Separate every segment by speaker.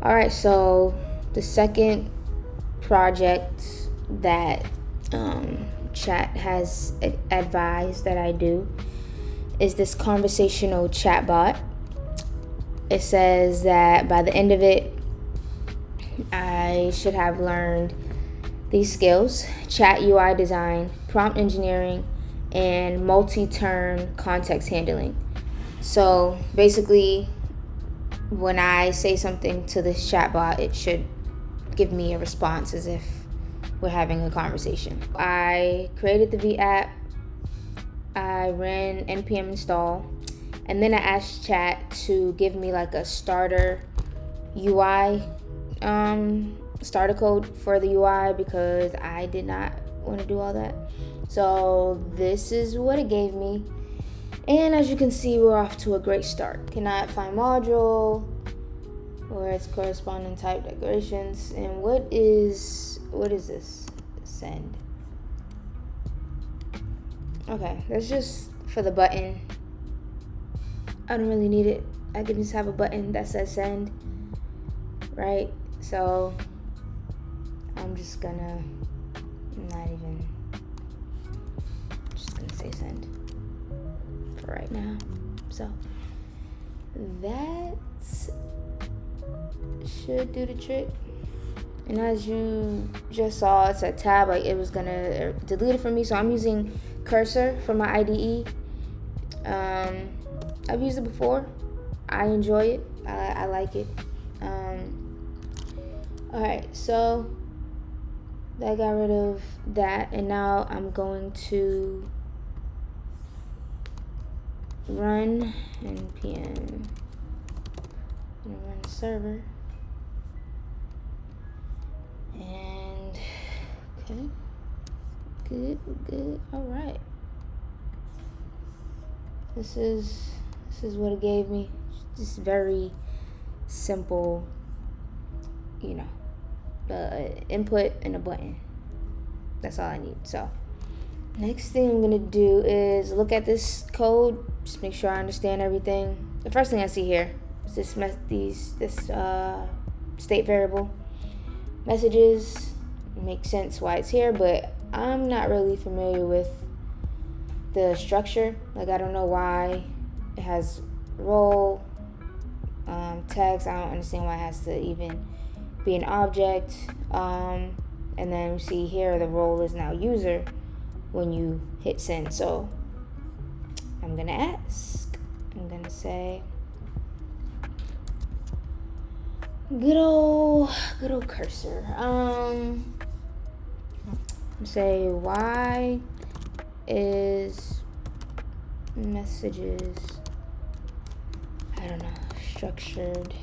Speaker 1: All right, so the second project that Chat has advised that I do is this conversational chatbot. It says that by the end of it, I should have learned these skills: chat UI design, prompt engineering, and multi-turn context handling. So basically, when I say something to this chatbot, it should give me a response as if we're having a conversation. I created the V app, I ran npm install, and then I asked Chat to give me like a starter UI, starter code for the UI because I did not want to do all that. So this is what it gave me. And as you can see, we're off to a great start. Cannot find module or its corresponding type declarations. And what is this? Send. Okay, that's just for the button. I don't really need it. I can just have a button that says send, right? So I'm just gonna say send for right now. So that should do the trick. And as you just saw, it's a tab, like it was gonna delete it for me. So I'm using Cursor for my IDE. I've used it before. I enjoy it. I like it. All right, so I got rid of that, and now I'm going to run npm and run server. And okay, good. All right. This is what it gave me. Just very simple, input and a button. That's all I need. So next thing I'm gonna do is look at this code, just make sure I understand everything. The first thing I see here is this state variable. Messages make sense why it's here, but I'm not really familiar with the structure. Like, I don't know why it has role, text. I don't understand why it has to even be an object. And then you see here the role is now user when you hit send. So I'm gonna ask. I'm gonna say, good old Cursor. Say, why is messages, I don't know, structured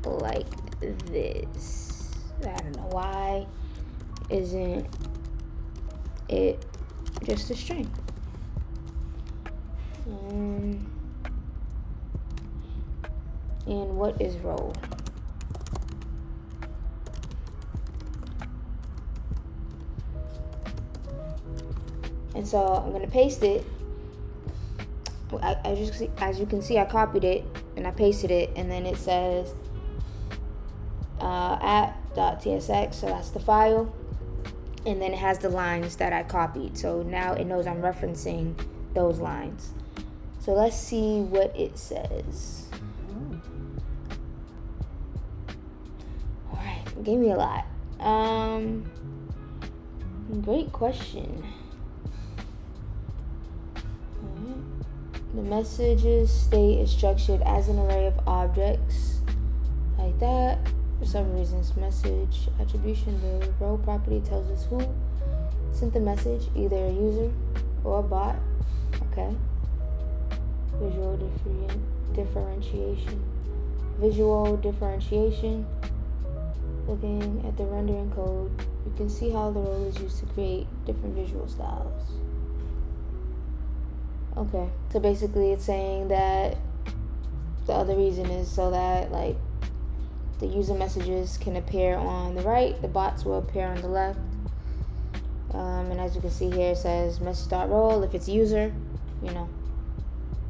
Speaker 1: like this? I don't know, why isn't it just a string? And what is role? And so I'm gonna paste it. As you can see, I copied it and I pasted it, and then it says app.tsx, so that's the file, and then it has the lines that I copied. So now it knows I'm referencing those lines. So let's see what it says. All right, it gave me a lot. Great question. The messages state is structured as an array of objects like that. For some reasons, message attribution, the role property tells us who sent the message, either a user or a bot. Okay. Visual differentiation. Looking at the rendering code, you can see how the role is used to create different visual styles. Okay, so basically it's saying that the other reason is so that like the user messages can appear on the right, the bots will appear on the left. And as you can see here, it says message.role if it's user,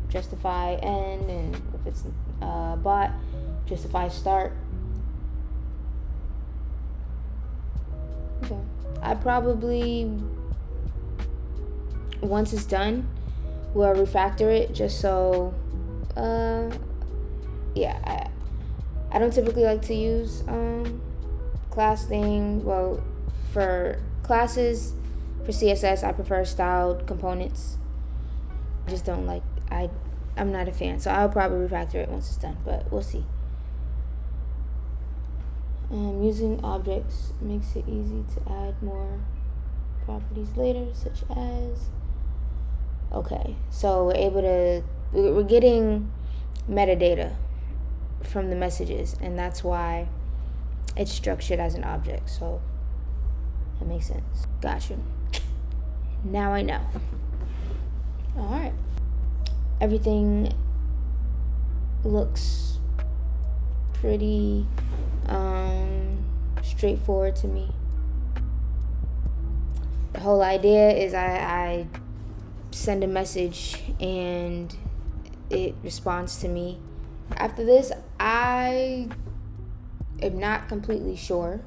Speaker 1: justify end, and if it's bot, Just if I start. Okay. I probably, once it's done, will refactor it just so, yeah, I don't typically like to use class thing. Well, for classes, for CSS, I prefer styled components. I just don't like, I'm not a fan, so I'll probably refactor it once it's done, but we'll see. Using objects makes it easy to add more properties later, such as, okay, so we're getting metadata from the messages, and that's why it's structured as an object, so that makes sense. Gotcha. Now I know. All right. Everything looks pretty straightforward to me. The whole idea is I send a message and it responds to me. After this, I am not completely sure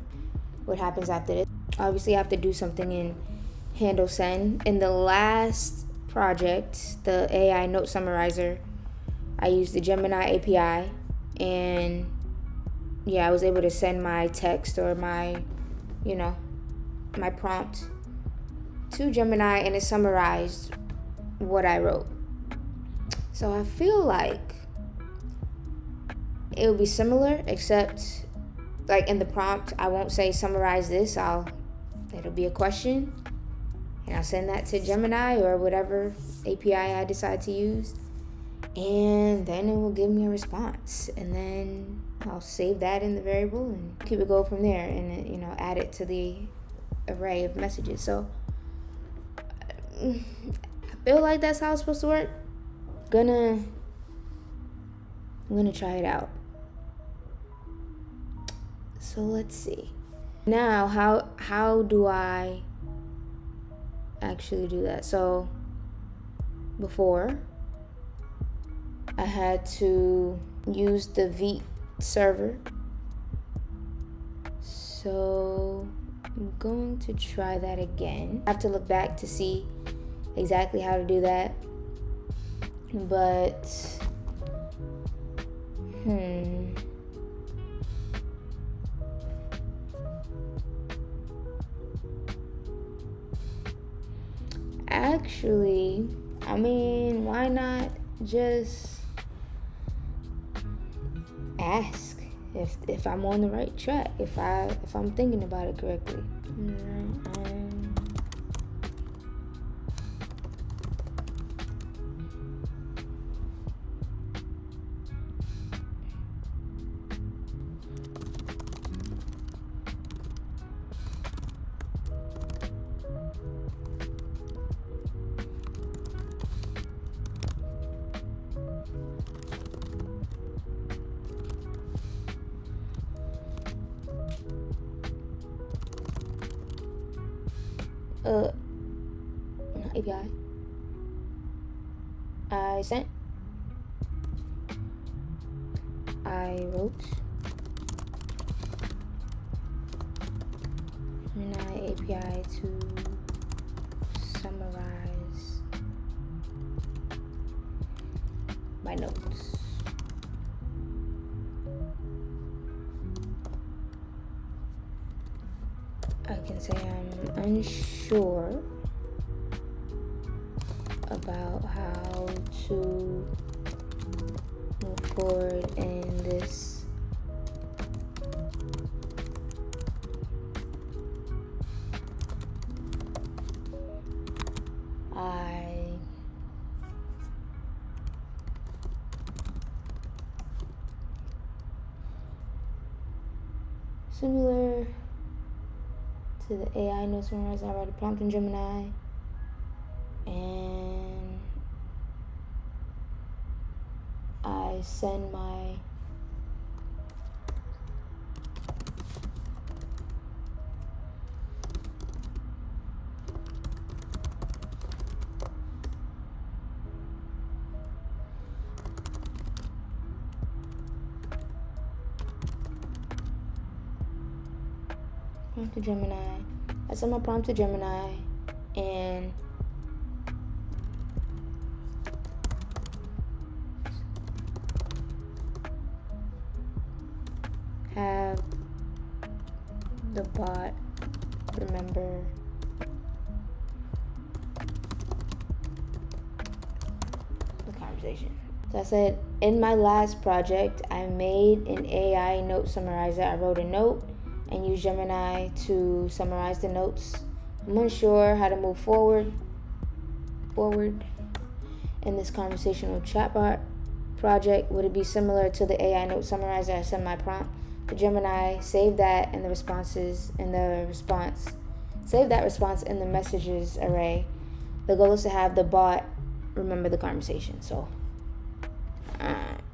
Speaker 1: what happens after this. Obviously, I have to do something in handle send. In the last project, the AI note summarizer, I used the Gemini API, and yeah, I was able to send my text or my prompt to Gemini, and it summarized what I wrote. So I feel like it will be similar, except like in the prompt, I won't say summarize this. It'll be a question, and I'll send that to Gemini or whatever API I decide to use, and then it will give me a response, and then I'll save that in the variable and keep it going from there, and add it to the array of messages. So I feel like that's how it's supposed to work. I'm gonna try it out. So let's see. Now, how do I actually do that? So before, I had to use the Vite server. So I'm going to try that again. I have to look back to see exactly how to do that. But actually, I mean, why not just ask if I'm on the right track, if I'm thinking about it correctly. API. I sent. I wrote. Gemini API to summarize my notes. I can say I'm unsure about how to move forward in this similar to the AI note summarizer. I write a prompt in Gemini, and I send my prompt to Gemini. I send my prompt to Gemini and have the bot remember the conversation. So I said, in my last project, I made an AI note summarizer. I wrote a note and used Gemini to summarize the notes. I'm unsure how to move forward in this conversational chatbot project. Would it be similar to the AI note summarizer? I send my prompt to Gemini, save that in the responses in the response. Save that response in the messages array. The goal is to have the bot remember the conversation. So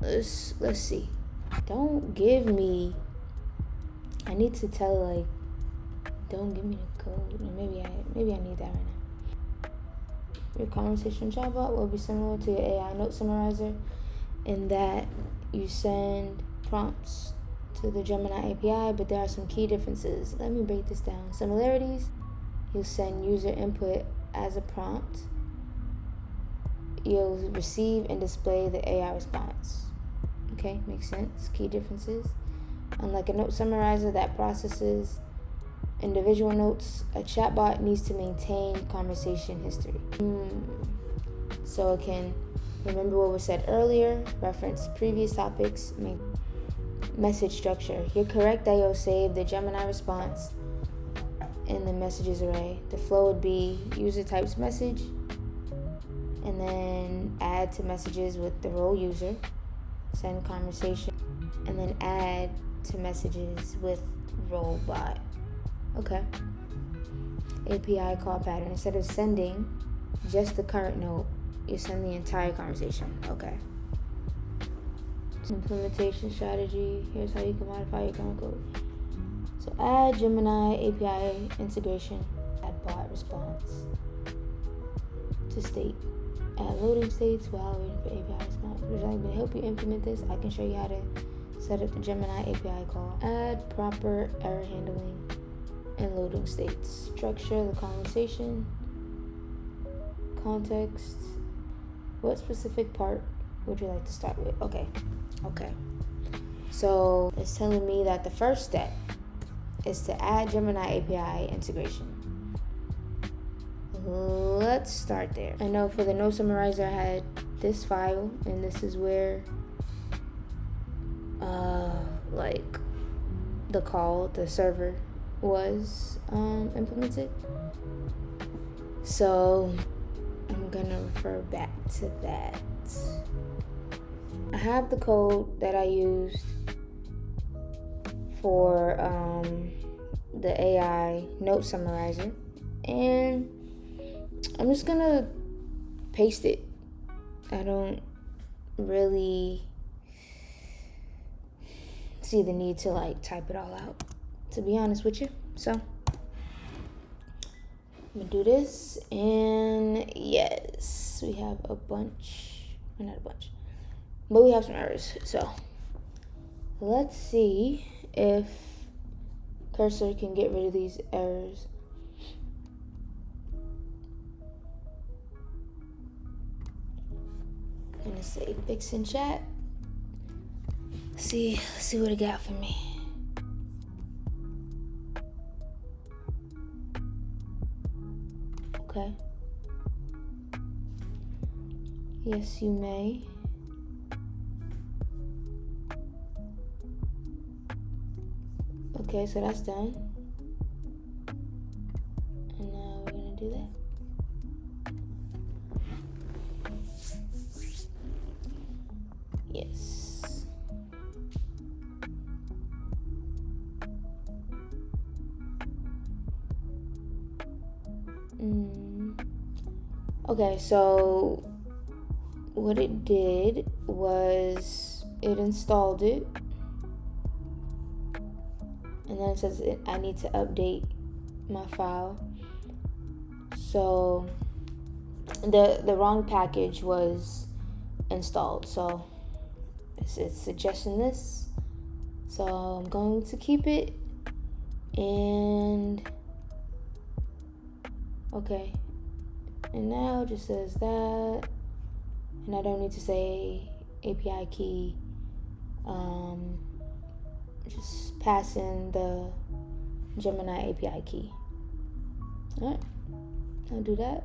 Speaker 1: let's see. Don't give me. I need to tell like. Don't give me the code. Maybe I need that right now. Your conversation chatbot will be similar to your AI note summarizer in that you send prompts to the Gemini API, but there are some key differences. Let me break this down. Similarities: you'll send user input as a prompt. You'll receive and display the AI response. Okay, makes sense. Key differences: unlike a note summarizer that processes individual notes, a chatbot needs to maintain conversation history. So it can remember what was said earlier, reference previous topics, message structure. You're correct that you'll save the Gemini response in the messages array. The flow would be user types message, and then add to messages with the role user, send conversation, and then add to messages with role bot. Okay. API call pattern. Instead of sending just the current note, you send the entire conversation. Okay. Implementation strategy. Here's how you can modify your current code. So add Gemini API integration, add bot response to state. Add loading states while waiting for API response. Would you like me to help you implement this? I can show you how to set up the Gemini API call. Add proper error handling and loading states. Structure the conversation. Context. What specific part would you like to start with? Okay. So it's telling me that the first step is to add Gemini API integration. Let's start there. I know for the note summarizer I had this file, and this is where like the call, the server was implemented. So I'm gonna refer back to that. I have the code that I used for the AI note summarizer, and I'm just gonna paste it. I don't really see the need to like type it all out, to be honest with you. So I'm gonna do this, and yes, we have a bunch, or not a bunch, but we have some errors. So let's see if Cursor can get rid of these errors. I'm gonna say fix in chat. Let's see what it got for me. Okay. Yes, you may. Okay, so that's done. And now we're gonna do that. Yes. Okay, so what it did was it installed it, and then it says I need to update my file. So the wrong package was installed, so it's suggesting this. So I'm going to keep it, And okay, and now it just says that, and I don't need to say API key. Just pass in the Gemini API key. All right, I'll do that.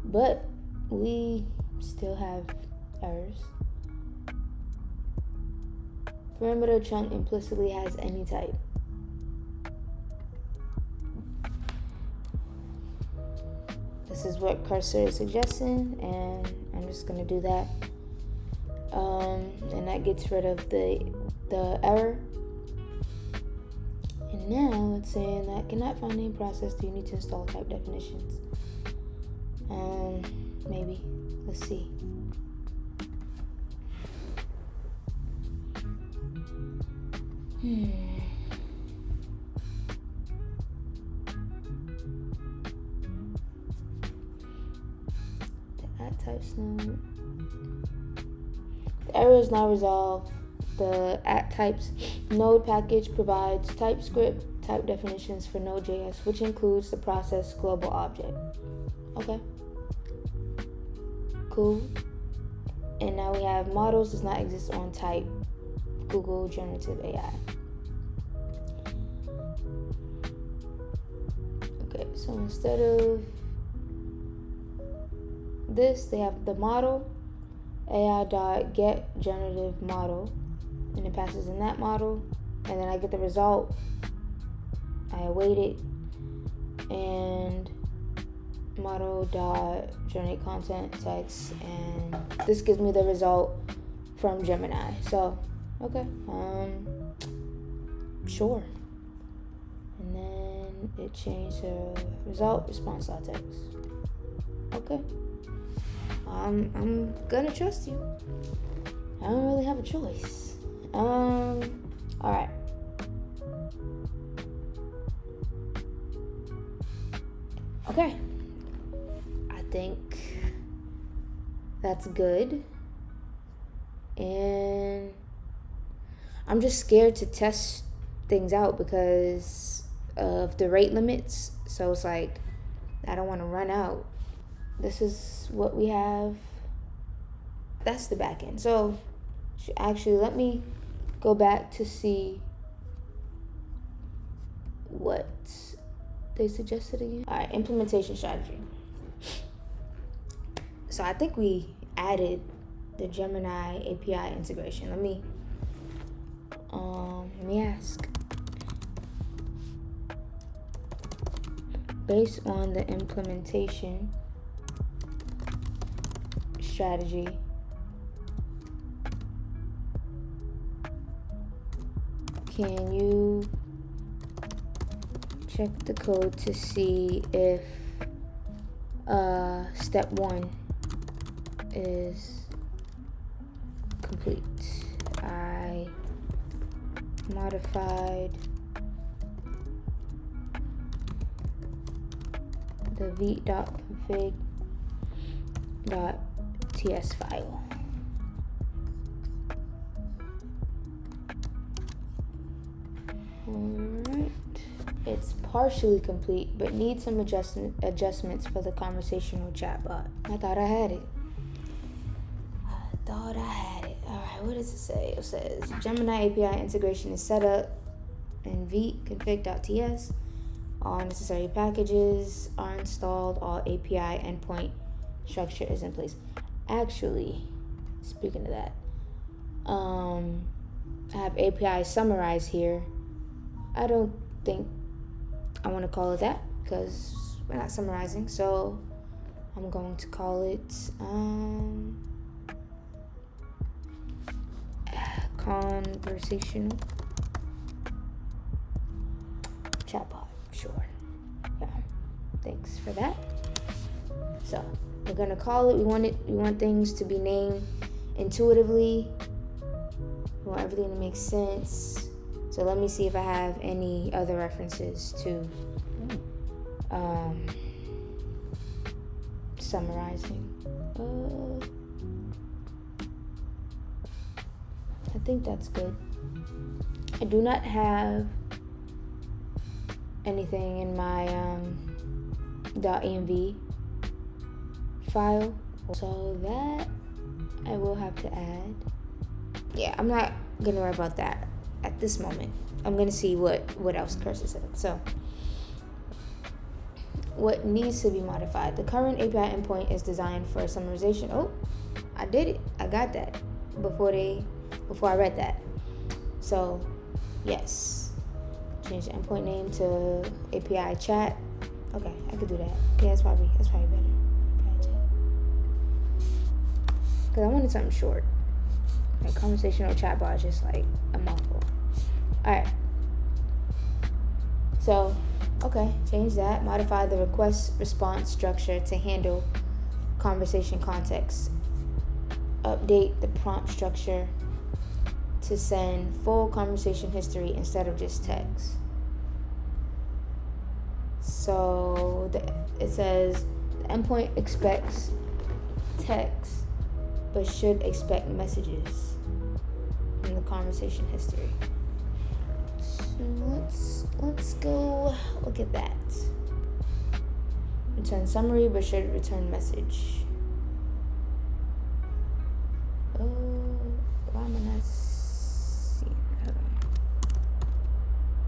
Speaker 1: But we still have errors. Parameter chunk implicitly has any type. This is what cursor is suggesting, and I'm just gonna do that. And that gets rid of the error. And now it's saying that cannot find name process. Do you need to install type definitions? Maybe. Let's see. The at types node. The error is now resolved. The at types node package provides TypeScript type definitions for Node.js, which includes the process global object. Okay. Cool. And now we have models does not exist on type Google Generative AI. Okay, so instead of this, they have the model AI.get generative model, and it passes in that model, and then I get the result. I await it, and model.generate content text, and this gives me the result from Gemini. So okay, sure. And then it changed the result response.text. Okay, I'm gonna trust you. I don't really have a choice. All right. Okay. I think that's good. And I'm just scared to test things out because of the rate limits. So it's like, I don't want to run out. This is what we have. That's the back end. So actually, let me go back to see what they suggested again. All right, implementation strategy. So I think we added the Gemini API integration. Let me ask. Based on the implementation strategy, can you check the code to see if step 1 is complete? I modified the v.config.ts file. Alright, it's partially complete, but needs some adjustments for the conversational chatbot. I thought I had it. Alright, what does it say? It says Gemini API integration is set up in v.config.ts. All necessary packages are installed. All API endpoint structure is in place. Actually, speaking of that, I have API summarized here. I don't think I want to call it that because we're not summarizing. So I'm going to call it conversational chatbot. Sure. Yeah. Thanks for that. So we're gonna call it. We want things to be named intuitively. We want everything to make sense. So let me see if I have any other references to summarizing. I think that's good. I do not have anything in my .env file. So that I will have to add. Yeah, I'm not gonna worry about that at this moment. I'm gonna see what else Cursor said. So what needs to be modified? The current API endpoint is designed for summarization. Oh, I did it. I got that before I read that. So yes, change the endpoint name to API chat. Okay, I could do that. Yeah, that's probably better. API chat. Cause I wanted something short. Like conversational chatbot is just like a mouthful. All right. So, okay, change that. Modify the request response structure to handle conversation context. Update the prompt structure to send full conversation history instead of just text. So it says the endpoint expects text but should expect messages in the conversation history. So let's go look at that. Return summary but should return message. Why am I not seeing?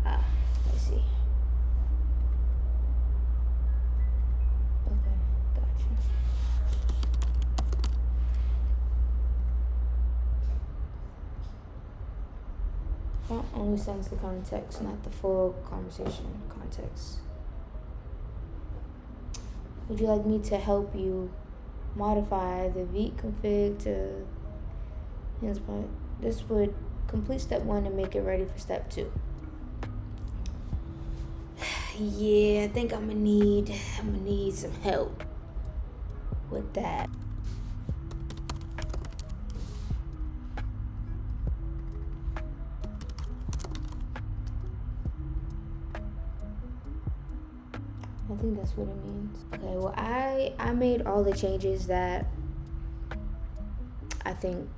Speaker 1: Let's see. Okay, gotcha. Prompt only sends the context, not the full conversation context. Would you like me to help you modify the Vite config to this would complete step 1 and make it ready for step 2. Yeah, I think I'm gonna need some help with that. I think that's what it means. Okay, well I made all the changes that I think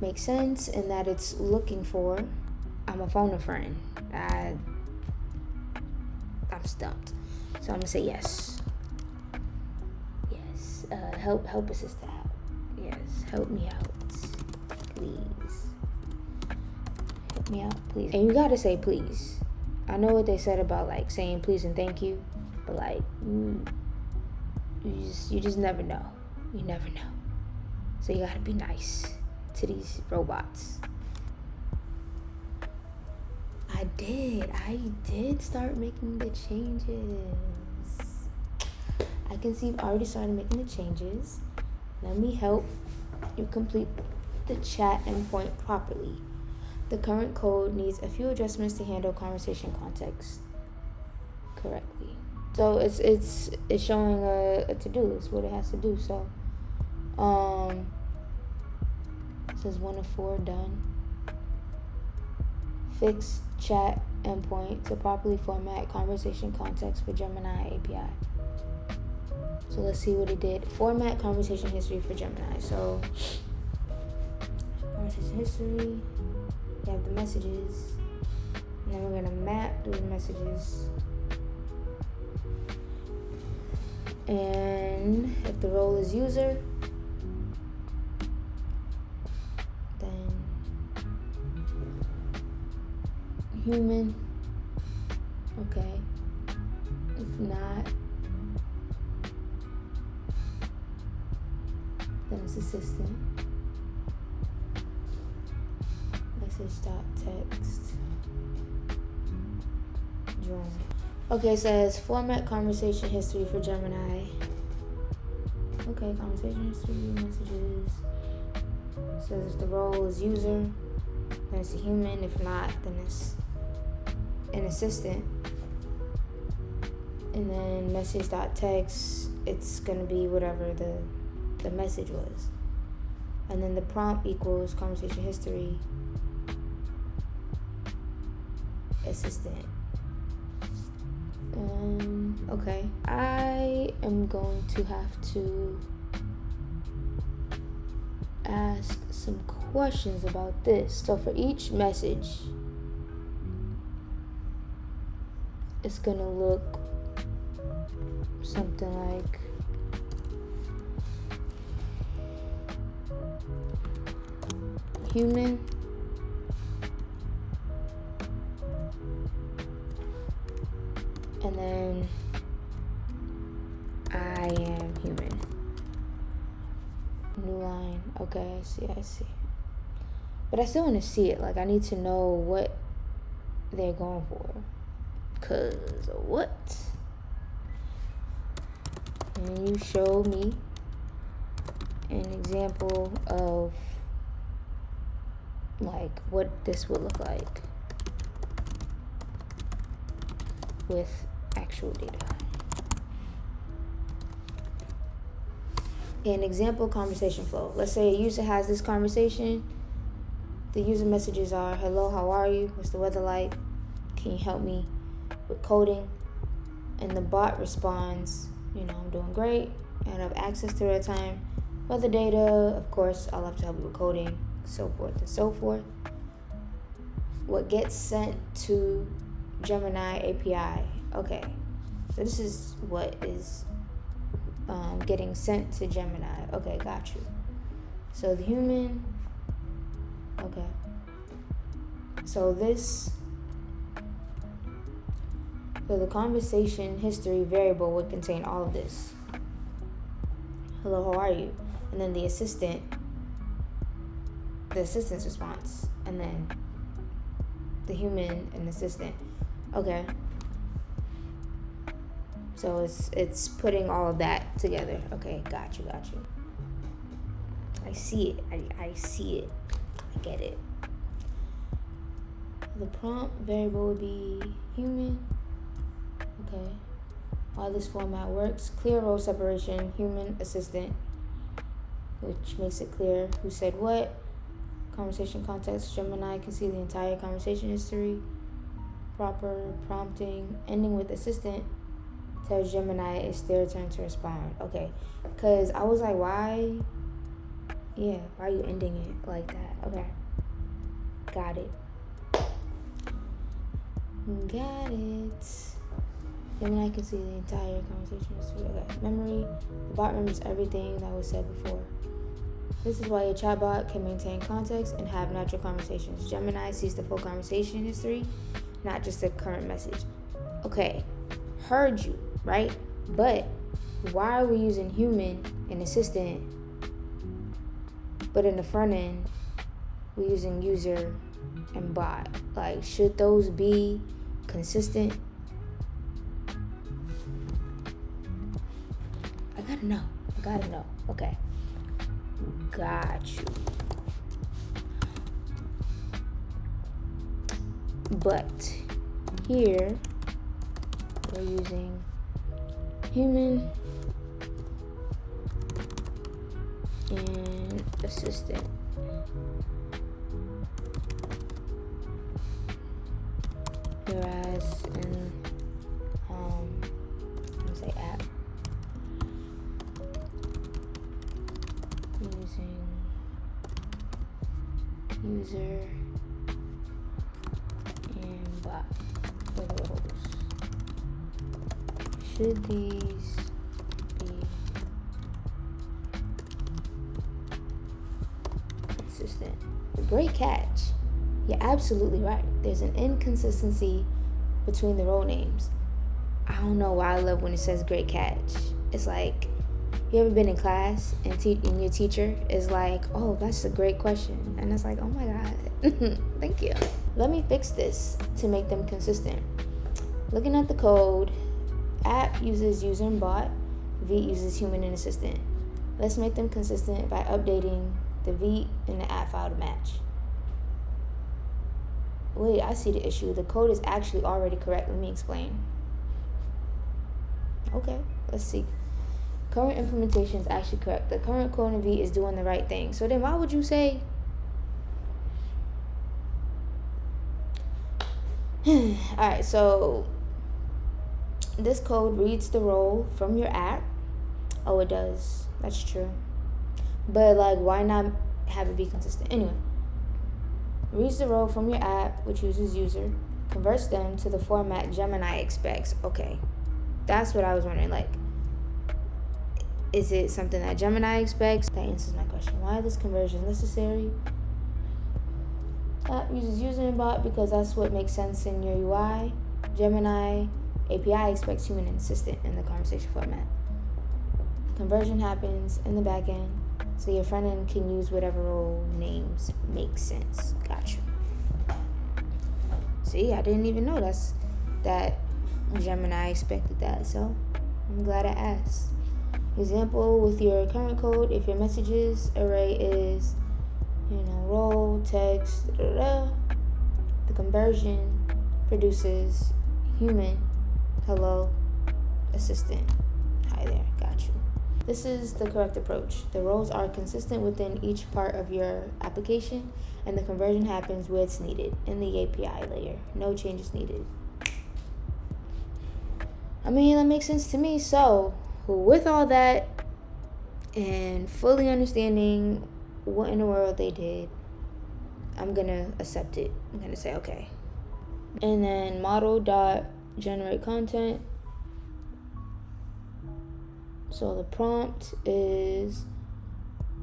Speaker 1: make sense and that it's looking for. I'm a phone a friend. I'm stumped. So I'm gonna say yes. Yes. Help assist out. Yes. Help me out. Please. Help me out, please. And you gotta say please. I know what they said about like saying please and thank you, but like you just never know. You never know. So you gotta be nice to these robots. I did start making the changes. I can see I've already started making the changes. Let me help you complete the chat endpoint properly. The current code needs a few adjustments to handle conversation context correctly. So it's showing a to-do list, what it has to do. So it says 1 of 4 done. Fix chat endpoint to properly format conversation context for Gemini API. So let's see what it did. Format conversation history for Gemini. So conversation history. We have the messages, and then we're gonna map those messages. And if the role is user, then human. Okay. If not, then it's assistant. Message.text. Drawing. Okay, it says format conversation history for Gemini. Okay, conversation history, messages. It says if the role is user, then it's a human. If not, then it's an assistant. And then message.text, it's gonna be whatever the message was. And then the prompt equals conversation history assistant. Okay. I am going to have to ask some questions about this. So for each message, it's gonna look something like human, and then I am human. New line. Okay, I see. But I still want to see it. Like, I need to know what they're going for. Cause what? And you show me an example of like what this would look like with actual data. An example conversation flow. Let's say a user has this conversation. The user messages are, hello, how are you? What's the weather like? Can you help me with coding? And the bot responds, I'm doing great, and I have access to real time weather data. Of course, I'll have to help you with coding, so forth and so forth. What gets sent to Gemini API. Okay, so this is what is getting sent to Gemini. Okay, got you. So the human, okay. So the conversation history variable would contain all of this. Hello, how are you? And then the assistant's response, and then the human and assistant. Okay. So it's putting all of that together. Okay, got you. I see it. I see it. I get it. The prompt variable would be human. Okay. How this format works: clear role separation, human assistant, which makes it clear who said what. Conversation context: Gemini can see the entire conversation history. Proper prompting, ending with assistant, tells Gemini it's their turn to respond. Okay, because I was like, why are you ending it like that? Okay, got it. Gemini can see the entire conversation history. Okay, memory. The bot remembers everything that was said before. This is why a chatbot can maintain context and have natural conversations. Gemini sees the full conversation history, not just the current message. Okay, heard you, right? But why are we using human and assistant, but in the front end, we're using user and bot? Like, should those be consistent? I gotta know. Okay. Got you. But here we're using human and assistant. Whereas in app, using user and bot for the roles. Should these be consistent? Great catch. You're absolutely right. There's an inconsistency between the role names. I don't know why I love when it says great catch. It's like, you ever been in class and your teacher is like, oh, that's a great question. And it's like, oh my God, thank you. Let me fix this to make them consistent. Looking at the code, app uses user and bot, V uses human and assistant. Let's make them consistent by updating the V and the app file to match. Wait, I see the issue. The code is actually already correct. Let me explain. Okay, let's see. Current implementation is actually correct. The current code in V is doing the right thing. So then why would you say alright, so this code reads the role from your app. Oh, it does. That's true. But like, why not have it be consistent? Anyway, reads the role from your app, which uses user, converts them to the format Gemini expects. Okay, that's what I was wondering. Like, is it something that Gemini expects? That answers my question. Why is this conversion necessary? App uses user and bot because that's what makes sense in your UI. Gemini API expects human and assistant in the conversation format. Conversion happens in the backend, so your front end can use whatever role names make sense. Gotcha. See, I didn't even know that Gemini expected that, so I'm glad I asked. Example with your current code, if your messages array is, role, text, the conversion produces human, hello, assistant. Hi there, got you. This is the correct approach. The roles are consistent within each part of your application, and the conversion happens where it's needed, in the API layer. No changes needed. I mean, that makes sense to me. So, with all that, and fully understanding what in the world they did, I'm gonna accept it. I'm gonna say okay. And then model.generate content. So the prompt is,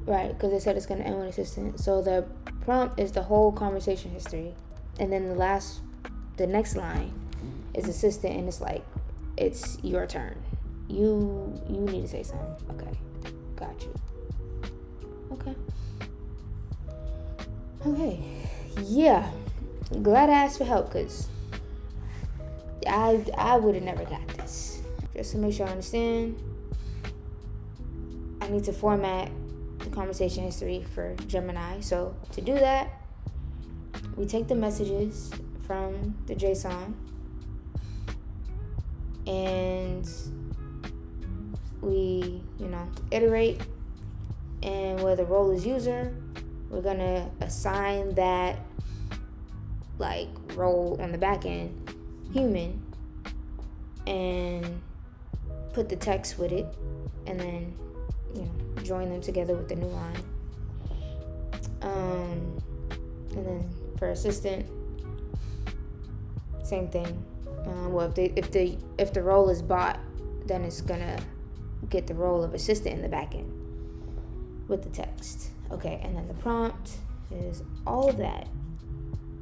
Speaker 1: right, because they said it's going to end with assistant. So the prompt is the whole conversation history. And then the next line is assistant, and it's like, it's your turn. You need to say something. Okay, got you. Okay, yeah. Glad I asked for help, because I would have never got this. Just to make sure I understand, I need to format the conversation history for Gemini. So to do that, we take the messages from the JSON and we, iterate. And where the role is user, we're gonna assign that role on the back end human and put the text with it, and then join them together with the new line. And then for assistant, same thing. Well, if the role is bot, then it's gonna get the role of assistant in the back end with the text. Okay, and then the prompt is all of that,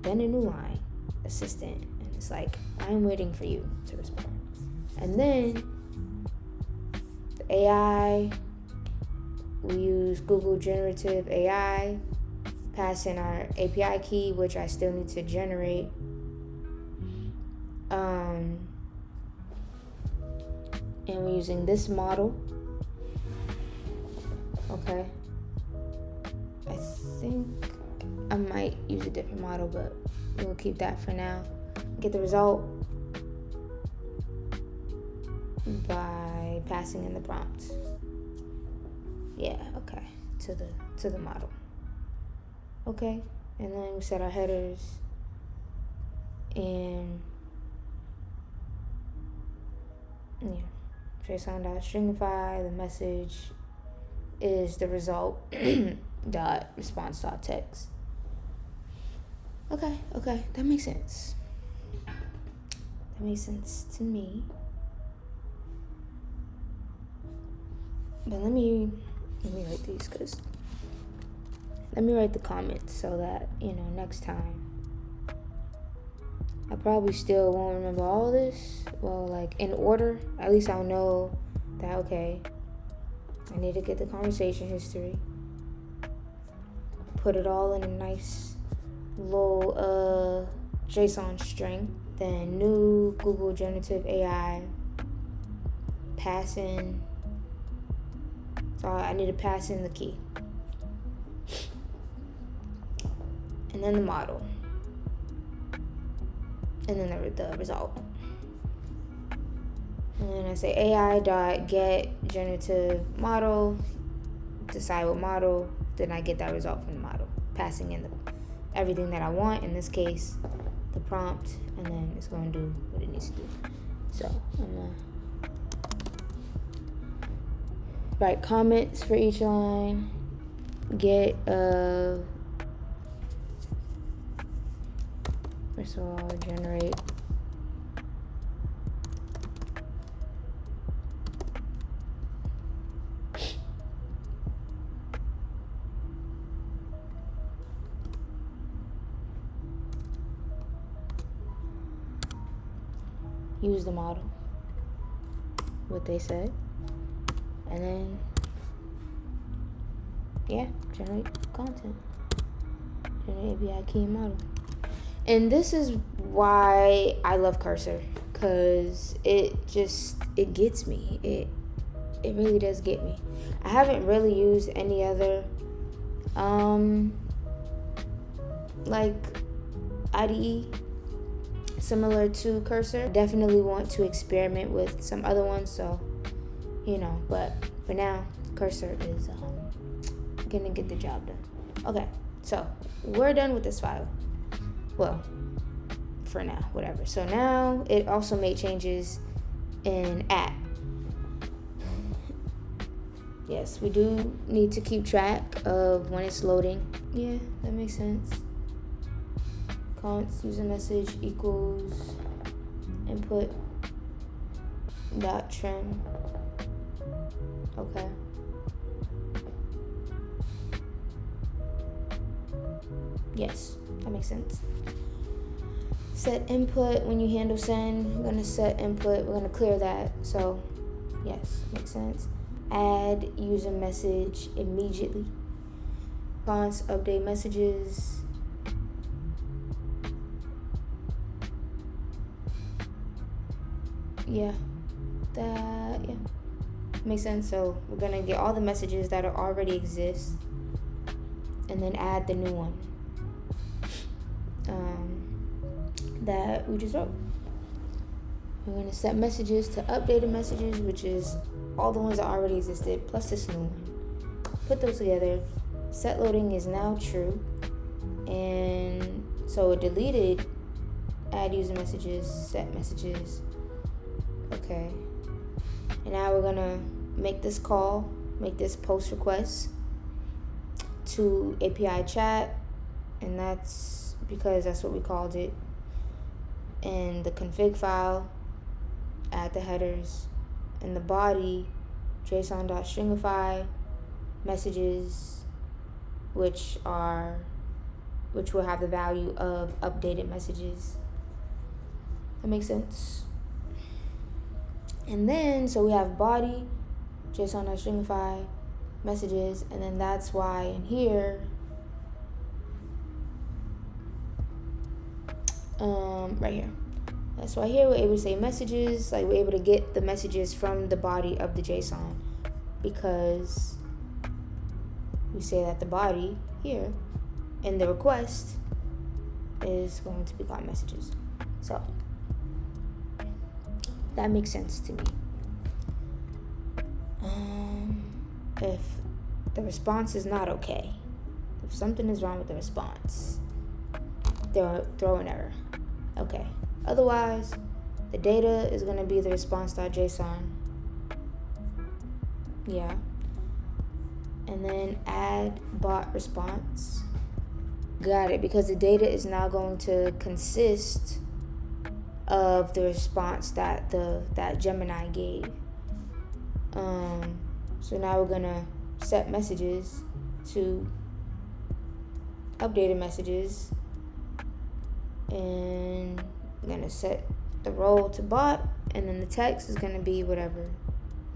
Speaker 1: then a new line, assistant, and it's like, I'm waiting for you to respond. And then the AI, we use Google Generative AI, pass in our API key, which I still need to generate. And we're using this model. Okay. I think I might use a different model, but we'll keep that for now. Get the result by passing in the prompt. Yeah, okay. To the model. Okay. And then we set our headers and JSON.stringify, the message is the result dot response dot text. Okay, that makes sense. That makes sense to me. But let me write these, because let me write the comments so that next time I probably still won't remember all this. Well, in order, at least I'll know that, okay, I need to get the conversation history, put it all in a nice little JSON string, then new Google Generative AI, pass in, so I need to pass in the key, and then the model, and then the result. And then I say AI.get generative model, decide what model, then I get that result from the model, passing in everything that I want, in this case, the prompt, and then it's going to do what it needs to do. So I'm going to write comments for each line, get First of all, generate use the model, what they said, and then yeah, generate content, generate API key model. And this is why I love Cursor, because it gets me. It really does get me. I haven't really used any other like IDE similar to Cursor. Definitely want to experiment with some other ones, so but for now, Cursor is gonna get the job done. Okay, so we're done with this file. Well, for now, whatever. So now it also made changes in app. Yes, we do need to keep track of when it's loading. Yeah, that makes sense. Const user message equals input dot trim. Okay. Yes, that makes sense. Set input when you handle send. We're gonna set input. We're gonna clear that. So, yes, makes sense. Add user message immediately. Const update messages. Yeah, makes sense. So we're gonna get all the messages that already exist, and then add the new one that we just wrote. We're going to set messages to updated messages, which is all the ones that already existed, plus this new one. Put those together. Set loading is now true. And so it deleted add user messages, set messages. Okay. And now we're going to make this call, make this post request to API chat. And that's because that's what we called it. In the config file, add the headers. In the body, json.stringify messages, which will have the value of updated messages. That makes sense. And then, so we have body, json.stringify messages, and then that's why in here, right here. That's why here we're able to say messages, like we're able to get the messages from the body of the JSON, because we say that the body here in the request is going to be called messages. So that makes sense to me. If the response is not okay, if something is wrong with the response, throw an error. Okay. Otherwise, the data is going to be the response.json. Yeah. And then add bot response. Got it, because the data is now going to consist of the response that that Gemini gave. So now we're going to set messages to updated messages. And I'm going to set the role to bot, and then the text is going to be whatever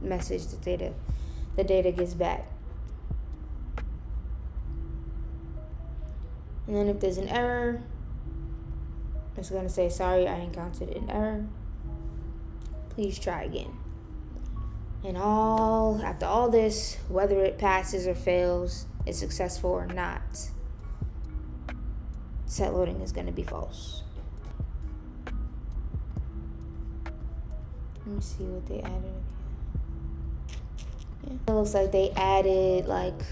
Speaker 1: message the data gets back. And then if there's an error, it's going to say, sorry, I encountered an error. Please try again. And after all this, whether it passes or fails, is successful or not, set loading is going to be false. Let me see what they added. Yeah. It looks like they added like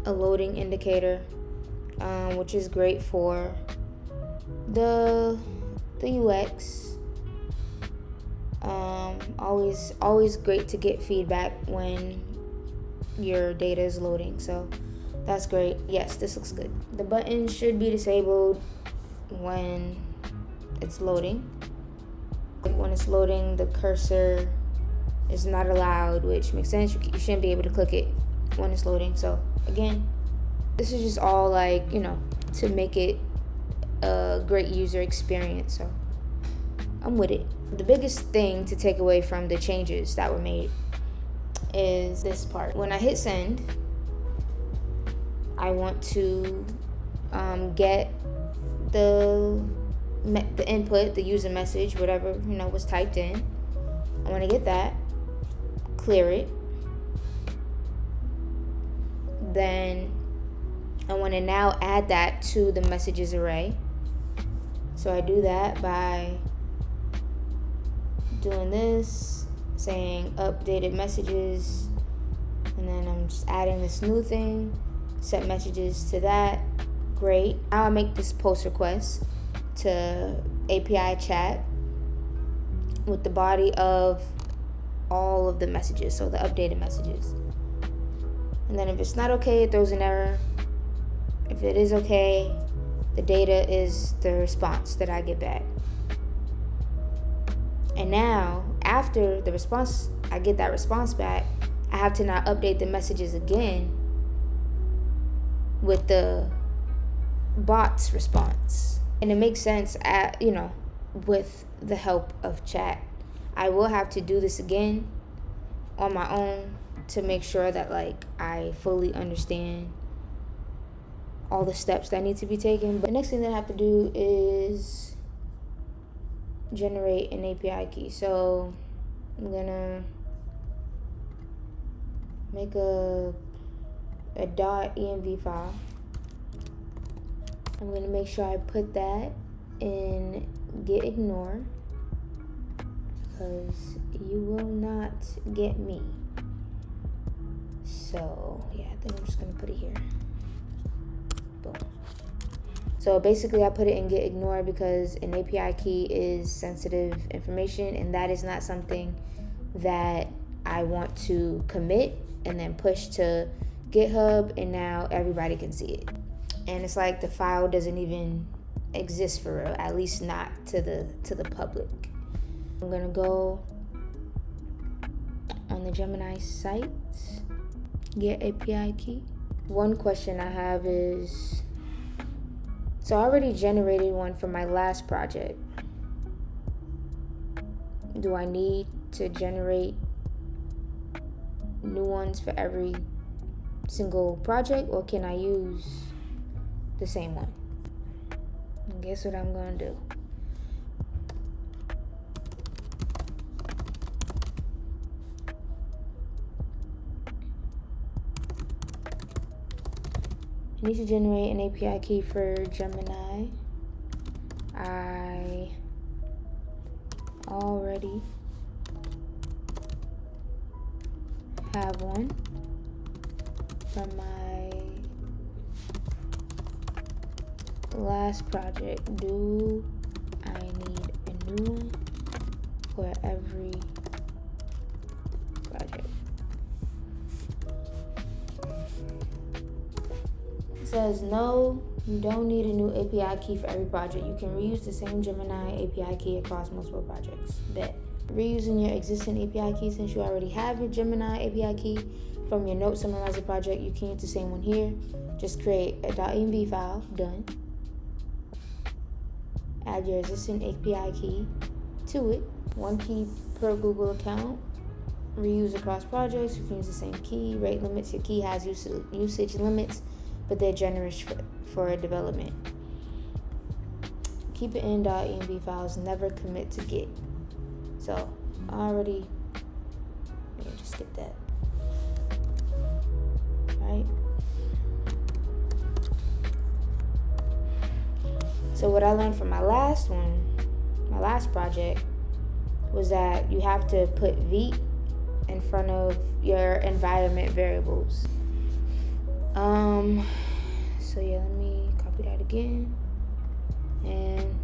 Speaker 1: a loading indicator, which is great for the UX. Always great to get feedback when your data is loading. So that's great. Yes, this looks good. The button should be disabled when it's loading. When it's loading, the cursor is not allowed, which makes sense. You shouldn't be able to click it when it's loading. So again, this is just all like, to make it a great user experience. So I'm with it. The biggest thing to take away from the changes that were made is this part. When I hit send, I want to get the input, the user message, whatever was typed in. I want to get that, clear it. Then I want to now add that to the messages array. So I do that by doing this, saying updated messages, and then I'm just adding this new thing, set messages to that. Great. Now I make this post request to API chat with the body of all of the messages, so the updated messages. And then if it's not okay, it throws an error. If it is okay, the data is the response that I get back. And now, after the response, I get that response back, I have to now update the messages again with the bot's response. And it makes sense, with the help of chat. I will have to do this again on my own to make sure that I fully understand all the steps that need to be taken. But the next thing that I have to do is generate an API key. So I'm gonna make a .env file. I'm gonna make sure I put that in getIgnore, because you will not get me. So yeah, I think I'm just gonna put it here. Boom. So basically I put it in getIgnore because an API key is sensitive information, and that is not something that I want to commit and then push to GitHub and now everybody can see it. And it's like the file doesn't even exist for real, at least not to the public. I'm gonna go on the Gemini site, get API key. One question I have is, so I already generated one for my last project. Do I need to generate new ones for every single project, or can I use the same one? And guess what I'm gonna do? I need to generate an API key for Gemini. I already have one from my last project. Do I need a new one for every project? It says no, you don't need a new API key for every project. You can reuse the same Gemini API key across multiple projects. Bet. Reusing your existing API key, since you already have your Gemini API key from your Note Summarizer project, you can use the same one here. Just create a .env file. Done. Add your existing API key to it. One key per Google account. Reuse across projects. You can use the same key. Rate limits. Your key has usage limits, but they're generous for development. Keep it in .env files. Never commit to Git. So I already, let me just skip that. Right? So what I learned from my last project, was that you have to put Vite in front of your environment variables. So yeah, let me copy that again, and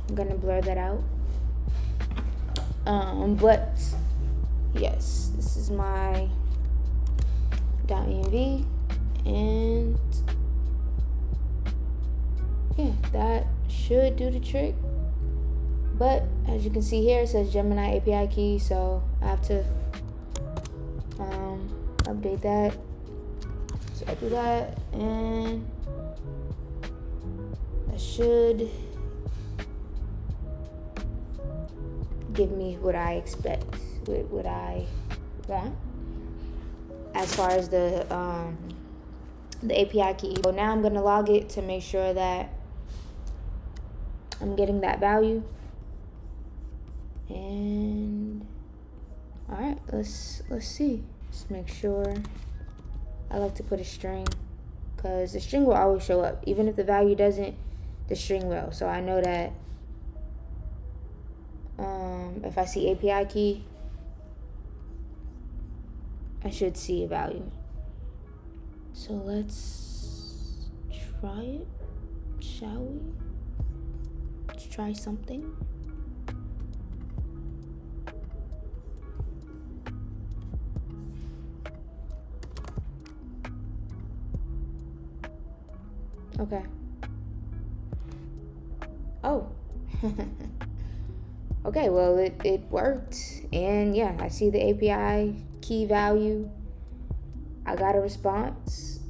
Speaker 1: I'm gonna blur that out. But yes, this is my .env, and yeah, that should do the trick. But as you can see here, it says Gemini API key, so I have to update that. So I do that, and that should give me what I expect, what I want as far as the API key. So now I'm gonna log it to make sure that I'm getting that value. And all right, let's see. Just make sure. I like to put a string because the string will always show up. Even if the value doesn't, the string will. So I know that if I see API key, I should see a value. So let's try it, shall we? Let's try something. Okay. Oh. Okay, well, it worked. And yeah, I see the API key value. I got a response.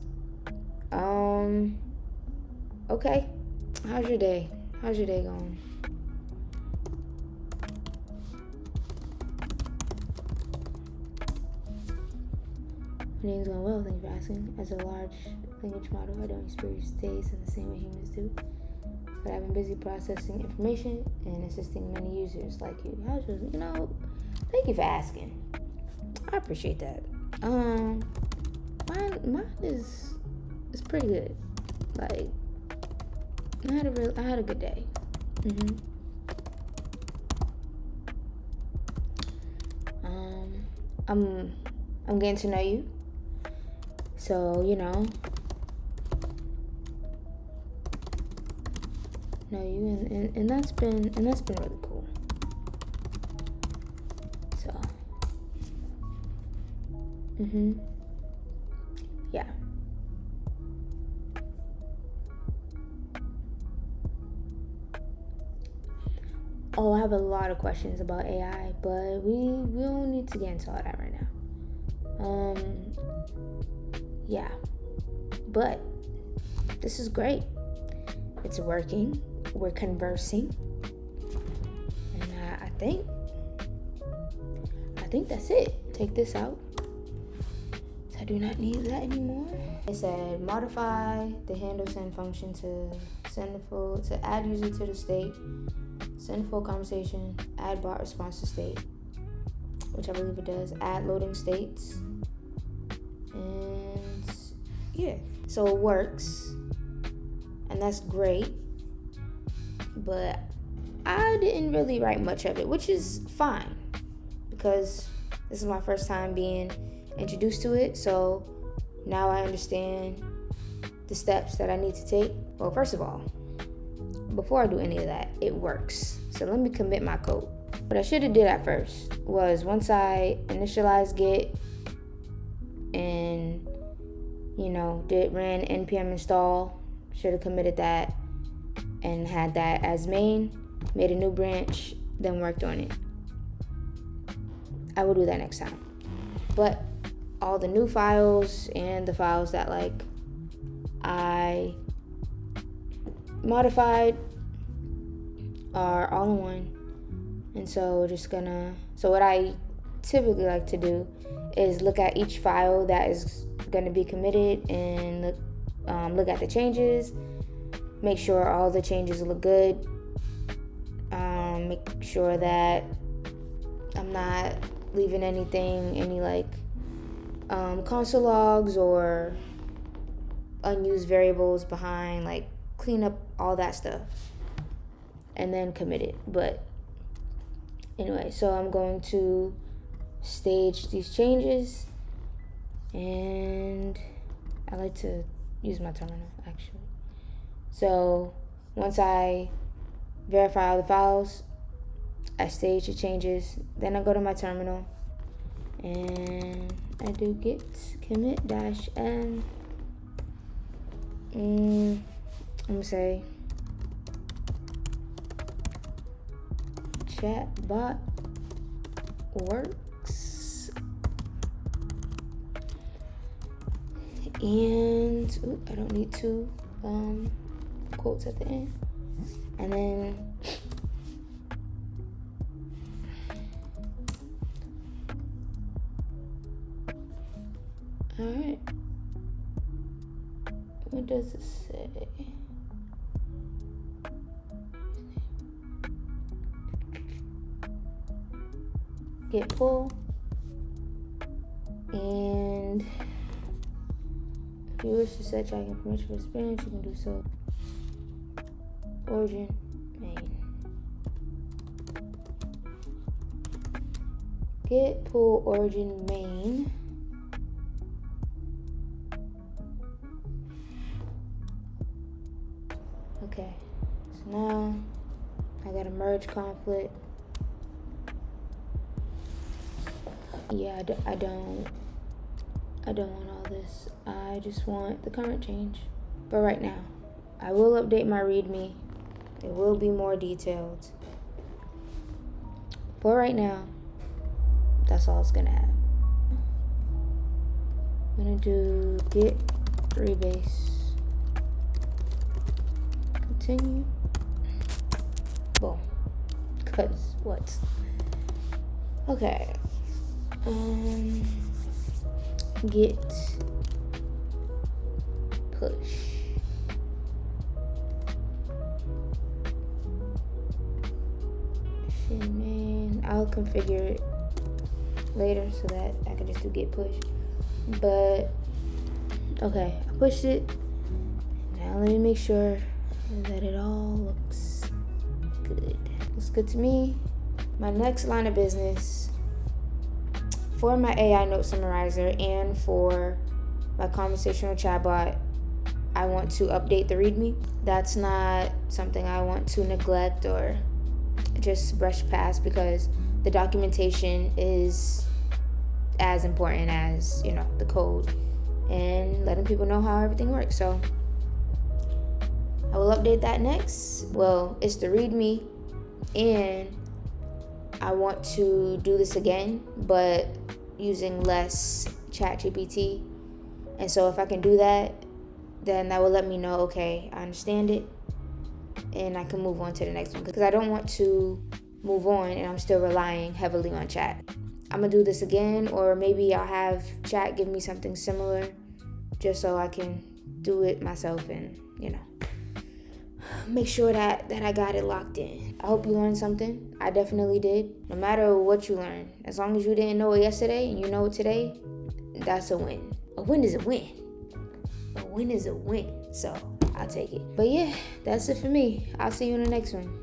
Speaker 1: Okay. How's your day? How's your day going? My day's going well, thank you for asking. As a large language model, I don't experience days in the same way humans do. But I've been busy processing information and assisting many users like you. How's yours? Thank you for asking. I appreciate that. Mine is pretty good. Like, I had a good day. I'm getting to know you. So, know you, and that's been really cool. So, yeah. Oh, I have a lot of questions about AI, but we don't need to get into all that right now. Yeah, but this is great. It's working. We're conversing, and I think that's it. Take this out. I do not need that anymore. It said modify the handle send function to add user to the state, send full conversation, add bot response to state, which I believe it does, add loading states, and yeah, so it works, and that's great. But I didn't really write much of it, which is fine because this is my first time being introduced to it. So now I understand the steps that I need to take. Well, first of all, before I do any of that, it works. So let me commit my code. What I should have did at first was once I initialized Git and ran npm install, should have committed that and had that as main, made a new branch, then worked on it. I will do that next time. But all the new files and the files that I modified are all in one. And so what I typically like to do is look at each file that is going to be committed and look at the changes, make sure all the changes look good, make sure that I'm not leaving any console logs or unused variables behind, clean up all that stuff and then commit it. But anyway, so I'm going to stage these changes, and I like to use my terminal actually. So once I verify all the files, I stage the changes, then I go to my terminal and I do git commit -n. I'm gonna say Chatbot works. And I don't need two quotes at the end. And then all right, what does it say? Get pull, and if you wish to set tracking permission for experience, you can do so. Origin main. Get pull origin main. Okay, so now I got a merge conflict. Yeah, I don't want all this. I just want the current change. But right now, I will update my README. It will be more detailed. But right now, that's all it's gonna have. I'm gonna do get rebase. Continue. Boom. Cause what? Okay. Get push. Man, I'll configure it later so that I can just do get push. But okay, I pushed it. Now let me make sure that it all looks good. Looks good to me. My next line of business for my AI note summarizer and for my conversational chatbot, I want to update the README. That's not something I want to neglect or just brush past because the documentation is as important as, the code and letting people know how everything works. So I will update that next. Well, it's the README, and I want to do this again, but using less ChatGPT. And so if I can do that, then that will let me know, okay, I understand it, and I can move on to the next one. Because I don't want to move on and I'm still relying heavily on chat. I'm gonna do this again, or maybe I'll have chat give me something similar just so I can do it myself and, make sure that I got it locked in. I hope you learned something. I definitely did. No matter what you learn, as long as you didn't know it yesterday and you know it today, that's a win. A win is a win. A win is a win. So I'll take it. But yeah, that's it for me. I'll see you in the next one.